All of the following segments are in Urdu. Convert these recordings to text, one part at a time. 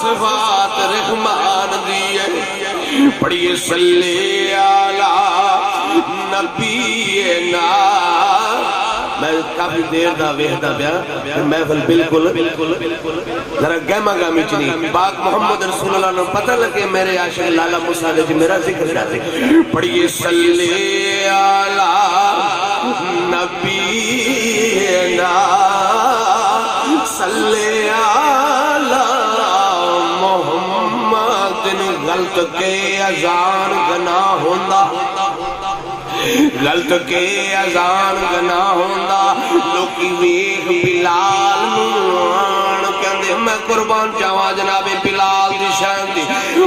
صفات رحمان دیئے پڑھئے صلی علی نبینا میں کافی دیر دا ویدہ بیا محفل بالکل ذرا گہمہ گامی چنی پاک محمد رسول اللہ نے پتہ لگے میرے عاشق لالا موسیٰ دے میرا ذکر جاتے پڑھئے صلی علی نبینا صلی علی محمد غلط کے اذان گناہ ہوندہ غلط کے اذان گناہ ہوندہ لوکی ویخ بلال نوان کہندے میں قربان چاہواں جناب بلال دی شان دی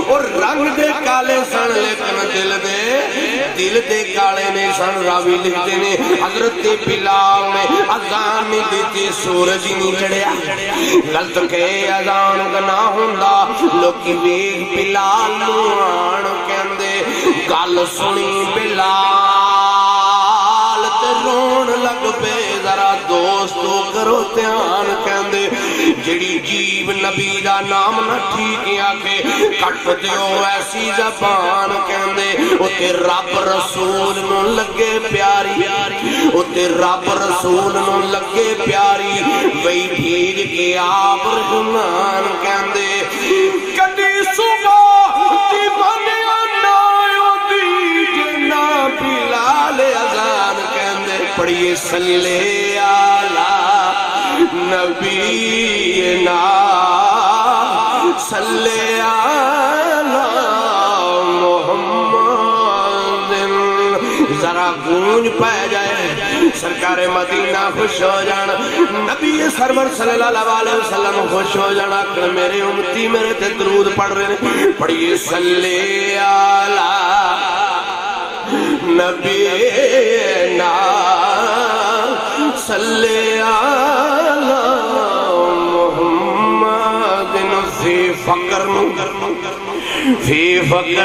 اور رنگ دے کالے سن لیکن دل دے کالے نے سن راوی لکھتے نے حضرت بلال نے اذان نہیں دیتی سورج نہیں چڑھیا غلط کے اذان گناہ ہوندہ لوکی ویخ بلال نوان کہندے گل سنی بلال رون لگ پہ ذرا دوستو کرو تیان کہندے جڑی جیب نبی دا نام نہ ٹھیک آکے کٹ دیو ایسی زبان کہندے اتے رب رسول نو لگے پیاری اتے رب رسول نو لگے پیاری وہی بھیج کے آپ رحمان کہندے کدی صبح دی بنیا نائیو دی جنا بلال اذان کہندے پڑھئے صلی علی نبینا صلی علی محمد ذرا گونج پہ جائے سرکار مدینہ خوش ہو جانا نبی سرور صلی اللہ علیہ وسلم خوش ہو جانا کہ میرے امتی میرے تے درود پڑھ رہے ہیں پڑھئے صلی علی نبینا صلی علی محمد فی فقر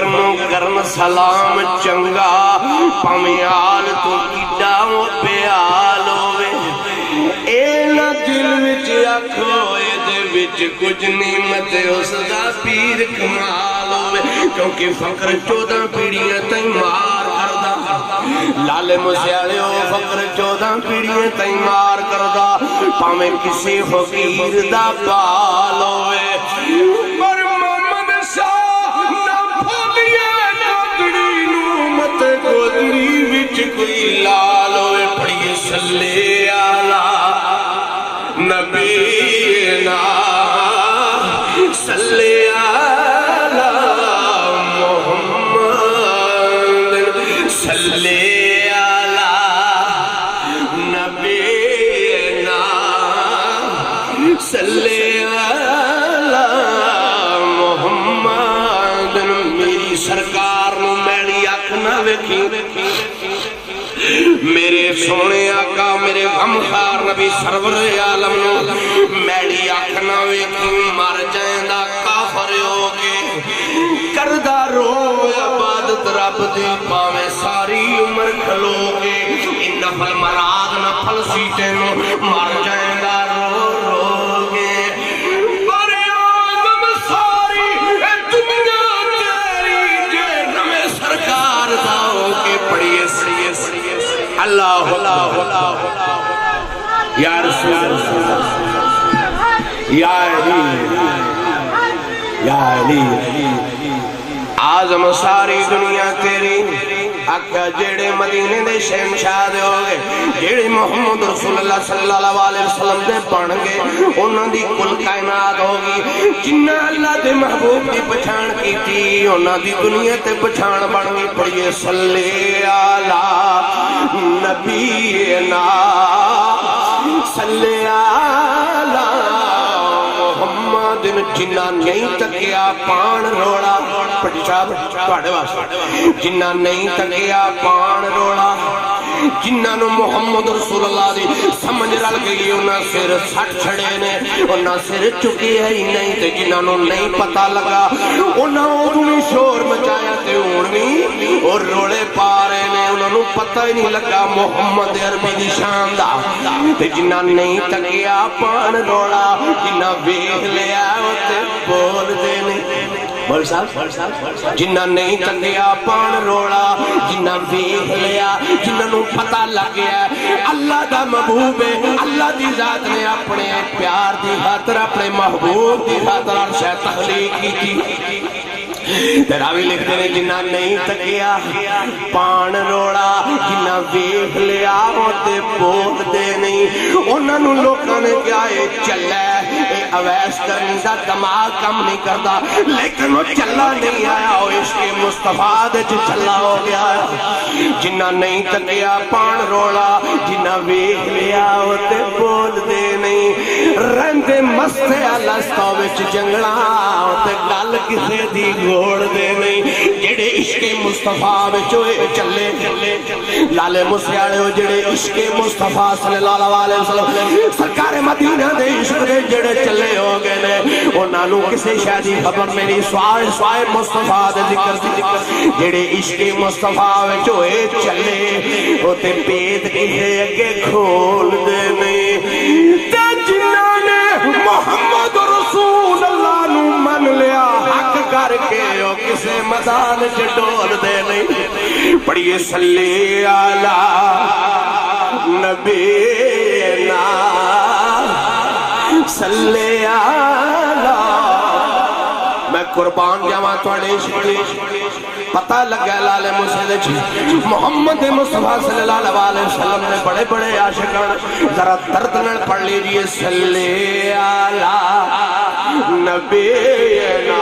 نو کرن سلام چنگا پمیال تو کڈاؤں پیال ہوئے اے نہ دل وچ آکھو اے دے وچ کچھ نعمت اس دا پیر کمال ہوئے کیونکہ فقر 14 پیڑیاں تائیں مار کردہ لالے مسیالے ہو فقر 14 پیڑیاں تائیں مار کردہ پامیں کسی فقیر دا پال ہوئے پر محمد شاہ نہ پھولیا نادڑی نومت گودری وچ کوئی لال ہوئے پڑھئے صلی علی نبینا صلی علی محمد صلی علی نبینا صلی علی محمد میری سرکار نو میری اکھ نہ ویکھی میرے سونے آقا میرے غمخار نبی سرور عالم نو میری آنکھ نہ ویکھی مر جائندہ کافر ہوگے کردہ رو عبادت رب دی پاویں ساری عمر کھلوگے ان نفل مراد نفل سیٹے نو مر جائندہ رو روگے پر آدم ساری دنیا تیری جہنم سرکار داؤ کے پڑھئے سیئے اللہ اللہ یا رسول اللہ یا علی یا علی آزم ساری دنیا تیری اکھا جیڑے مدینے دے شہنشاہ دے ہوگے جیڑے محمد رسول اللہ صلی اللہ علیہ وسلم دے پڑھ گے انہوں دی کل کائنات ہوگی جنہ اللہ دے محبوب دی پچھان کی تھی انہوں دی دنیا تے پچھان بڑھ گئی پڑھئے صلی علی نبینا صلی علی محمد جنہ نہیں تکیا پان روڑا پڑھا پڑھے واسطے جنہ نہیں تکیا پان روڑا جنہاں نو محمد رسول اللہ دی سمجھ رل گئی انہاں سر سٹ چھڑے نے انہاں سر چکے ہی نہیں تے جنہاں نو نہیں پتہ لگا انہاں اودوں شور مچایا تے ہن وی اور روڑے پا رہے نے انہاں نو پتہ ہی نہیں لگا محمد عربی دی شان دا تے جنہاں نہیں تکیا پان روڑا جنہاں ویکھ لیا تے بول دے نے بول صاحب جنہاں نہیں تکیا پان روڑا جنہاں ویکھ لیا جنہاں نو پتہ لگ گیا اللہ دا محبوب ہے اللہ دی ذات نے اپنے پیار دی خاطر اپنے محبوب دی خاطر عرش تخلیق کی تھی تراوی لکھتے ہیں جنہاں نہیں تکیا پان روڑا جنہاں ویکھ لیا ہوتے بول دے نہیں انہاں نو لوکاں نے کیا ہے چلے اے اویس کرنی دا دماغ کم نہیں کردا لیکن وہ چلا نہیں آیا وہ عشق مصطفیٰ دے چلا ہو گیا جنہاں نہیں تکیا پان روڑا جنہاں ویکھ لیا ہوتے بول دے نہیں رہندے مستے الاستا وچ جنگلا ہوتے گل کسے دی گوڑ دے نہیں جڑے عشق مصطفیٰ وچوئے چلے لالے مسیاڑے ہو جڑے عشق مصطفیٰ صلی اللہ علیہ وسلم سرکار مدینہ دے عشق دے جڑے چلے ہو گئے نے انہاں نو کسے شادی خبر میری سوائے مصطفیٰ دے ذکر جڑے عشق مصطفیٰ وچوئے چلے ہوتے پیت کسے اگے کھول دے نہیں تے جنہاں نے محمد رسول اللہ نو من لیا حق کر کے او کسے مدان چڈول دے نہیں پڑھئے صلی علی نبینا صلی علی میں قربان جاواں تواڈے پتہ لگا لال مسجد محمد مصطفیٰ صلی اللہ علیہ وسلم نے بڑے بڑے عاشقان ذرا درد نال پڑھ لیجئے صلی علی نبینا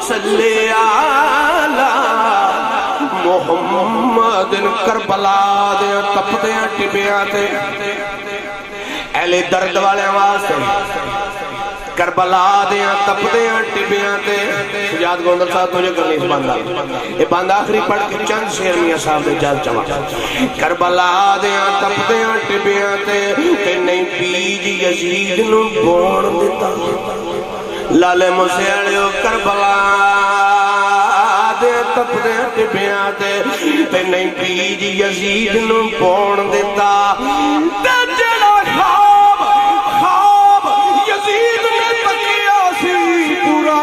صلی علی محمد کربلا دے تپدیاں ٹبیاں تے اہل درد والے واسطے کربلا دیاں تپدیاں ٹبیاں تے سجاد گوندل صاحب تجھے کرنی اس باندھا یہ باندھا آخری پڑھ کے چند شیر میاں صاحب دے جاز چما کربلا دیاں تپدیاں ٹبیاں تے نہیں بیج یزید نو بون دیتا لالے مسیڑیو کربلا دیاں تپدیاں ٹبیاں تے نہیں بیج یزید نو بون دیتا تے جڑا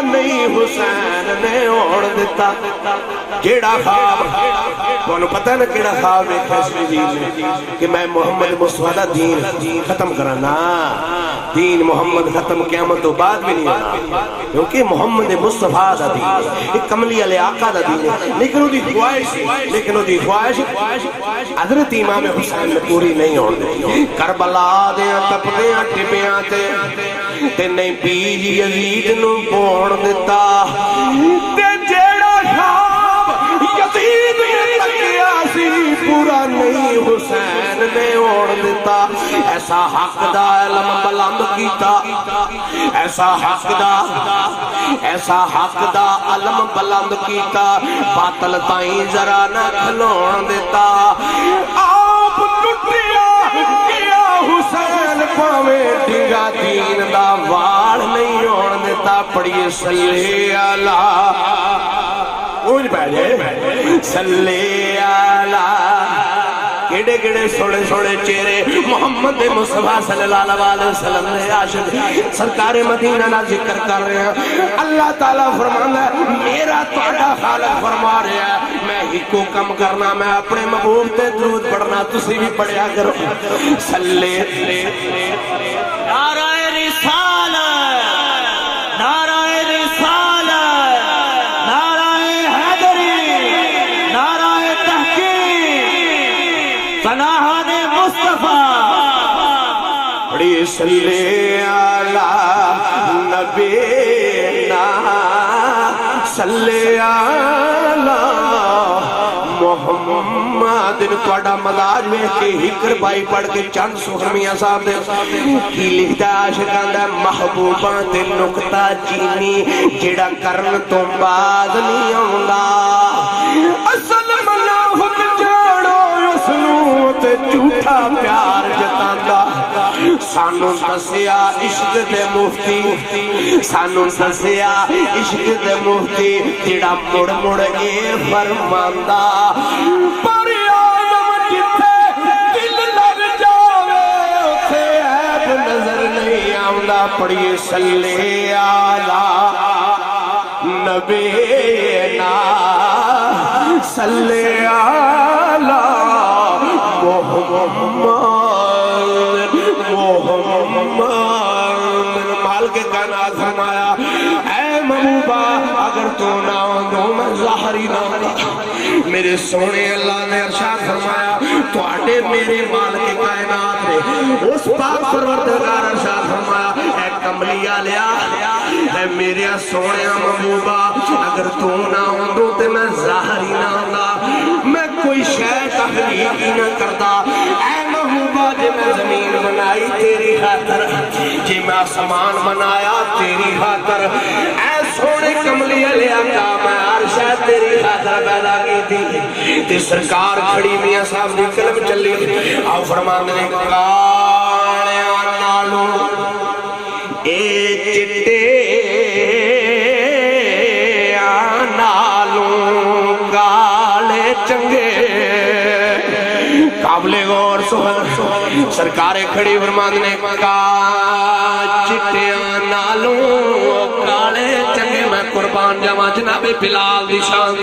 نہیں حسین نے اوڑ دیتا کیڑا خواب کونو پتہ نا کیڑا خواب دیکھا اس میں دین کہ میں محمد مصطفیٰ دا دین ختم کرانا دین محمد ختم قیامت و بعد بھی نہیں ہونا کیونکہ محمد مصطفیٰ دا دین ایک کملی علی آقا دا دین ہے لیکن وہ دی خواہش حضرت امام حسین میں پوری نہیں ہوڑ دیتی کربلا دیاں تپدیاں ٹبیاں تے نہیں بیج یزید نو بون دیتا تے جیڑا خواب یزید نے تکیا سی پورا نہیں حسین نے اوڑ دیتا ایسا حق دا علم بلند کیتا ایسا حق دا علم بلند کیتا باطل تائیں ذرا نہ کھلون دیتا آپ ٹوٹیا کیا حسین پاوے ڈنگا دین دا وار نہیں ہون دیتا پڑھئے صلی علی اونج پہلے صلی علی کیڑے کیڑے سوڑے سوڑے چہرے محمد مصطفیٰ صلی اللہ علیہ وسلم نے عاشق سرکار مدینہ نہ ذکر کر رہے ہیں اللہ تعالیٰ فرمانا ہے میرا توڑا خالق فرما رہے ہیں میں ہی کو کم کرنا میں اپنے محبوب تے درود پڑھنا تسی بھی پڑھیا کرو صلی نعرہ رسالت نعرہ رسالت نعرہ حیدری نعرہ تحقیق پناہد مصطفیٰ بڑی صلی علی نبینا صلی علی محمد توڑا مداج میں کہ ہکر بائی پڑھ کے چند سخرمیاں صاحب دے کی لکھتا عاشقان دا محبوبان دے نکتہ چینی جڑا کرن تو باز نہیں آنگا اصل منافق جاڑو جھوٹا پیار جتاندا سانو دسیا عشق دے مفتی سانو دسیا عشق دے مفتی جڑا مڑ مڑ اے فرماندا پر آدم جتھے دل لگ جاوے اوتھے عیب نظر نہیں آوندا پڑھیے صلی علی نبینا صلی علی محمد مال کے کائنات فرمایا اے محبوبہ اگر تو نہ ہو میں ظاہری نہ ہوں میرے سونے اللہ نے ارشاد فرمایا تو آٹے میرے مال کے کائنات نے اس پاک پروردگار ارشاد فرمایا اے کملیہ لیا اے میرے سونے محبوبہ اگر تو نہ ہوں تو میں ظاہری نہ ہوں میں کوئی شے تخلیق ہی نہ کرتا اے محبوبہ جے میں زمین بنائی تیری خاطر جے میں آسمان بنایا تیری خاطر اے سونے کملی علیہ کا میں عرشہ تیری خاطر پیدا کی تھی تے سرکار کھڑی میاں صاحب دی قلم چلی آؤ فرمان نے کالیاں نالوں اے چٹے نالوں کالے چنگے قابل غور سبحان سرکار کھڑی فرمان نے کہا چٹیاں نالوں کالے چنگے میں قربان جاواں جناب بلال دی شان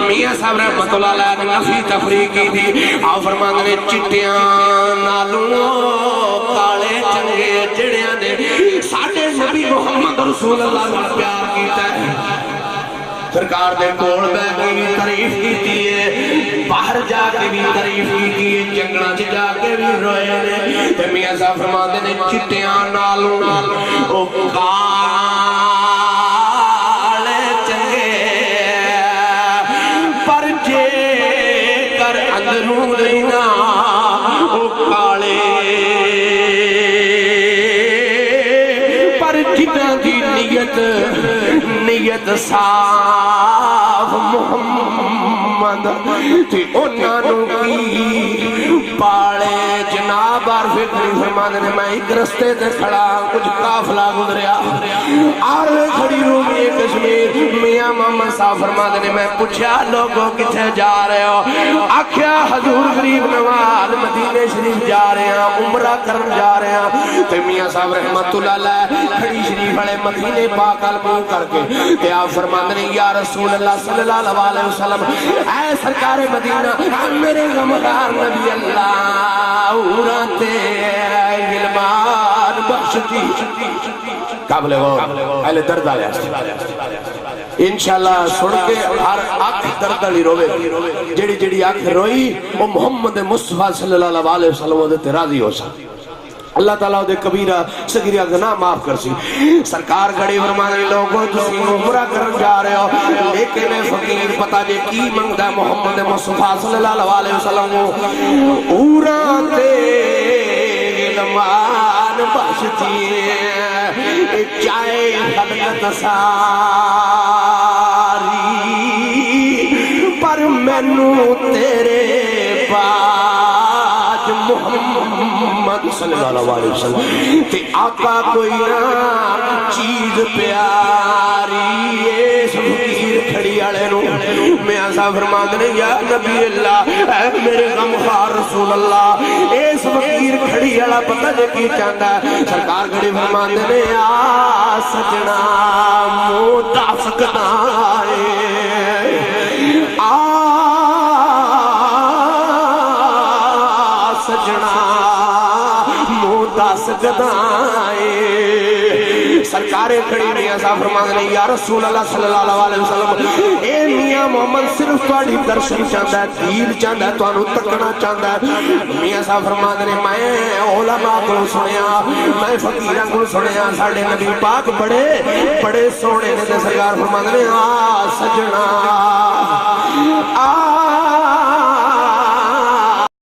میاں صاحب رحمت اللہ علیہ نے نفی تفریح کی تھی آؤ فرمان نے چٹیاں نالوں کالے چنگے جڑیاں نے ساڈے نبی محمد رسول اللہ نے پیار کیتا ہے سرکار دے کول بیٹھ کے بھی تعریف کیتی ہے باہر جا کے بھی تعریف کیتی ہے جنگلاں وچ جا کے بھی روئے نے تے میاں صاحب فرماندے نے چٹیاں نالوں او کالے چنگے پر جے کر اندروں دینا او کالے پر جنہاں دی نیت صاف محمد تے انہوں کی پالے جناب عارف فرمانے نے میں ایک رستے تے کھڑا کچھ قافلہ گزریا عارف کھڑی رومی کشمیر میاں محمد صاحب فرمانے نے میں پوچھا لوگوں کتھے جا رہے ہو آکھیا حضور غریب نواز مدینے شریف جا رہے ہیں عمرہ کرن جا رہے ہیں تے میاں صاحب رحمت اللہ علیہ کھڑی شریف والے مدینے پاک المو کر کے تے آپ فرماتے ہیں یا رسول اللہ صلی اللہ علیہ وسلم اے سرکار مدینہ میرے غمخار نبی اللہ اوراتے علمان بخشتی قابل غور اہل درد آیا انشاءاللہ سن کے ہر آنکھ درد علی روے جڑی جڑی آنکھ روئی وہ محمد مصطفیٰ صلی اللہ علیہ وسلم دے راضی ہو سا اللہ تعالیٰ دے کبیرہ صغیرہ گناہ معاف کر سی سرکار گھڑی فرمانے لوگوں تسی عمرہ کرن جا رہے ہو لیکن فقیر پتہ جے کی منگدہ محمد مصطفیٰ صلی اللہ علیہ وسلم اوراں تے علمان بخشتی چائے خلقت ساری پر مینوں تیرے پاس محمد صلی اللہ علیہ وسلم تے آقا کوئی نہ چیز پیاری اس فقیر کھڑی آلے نو میاں صاحب فرماتے ہیں یا نبی اللہ اے میرے غمخوار رسول اللہ اس فقیر کھڑی آلا پتہ جے کی چاندہ سرکار کھڑی فرماتے ہیں آ سجنا متعفقنا سجنا مودا سجدائے سرکار کھڑی میاں صاحب فرماتے ہیں یا رسول اللہ صلی اللہ علیہ وسلم اے میاں محمد صرف تواڈی درشن چاہتا ہے دید چاہتا ہے تانوں تکنا چاہتا ہے میاں صاحب فرماتے ہیں میں علماء کو سنیا میں فقیراں کو سنیا ساڈے نبی پاک بڑے بڑے سونے نے سرکار فرماتے ہیں آ سجنا آ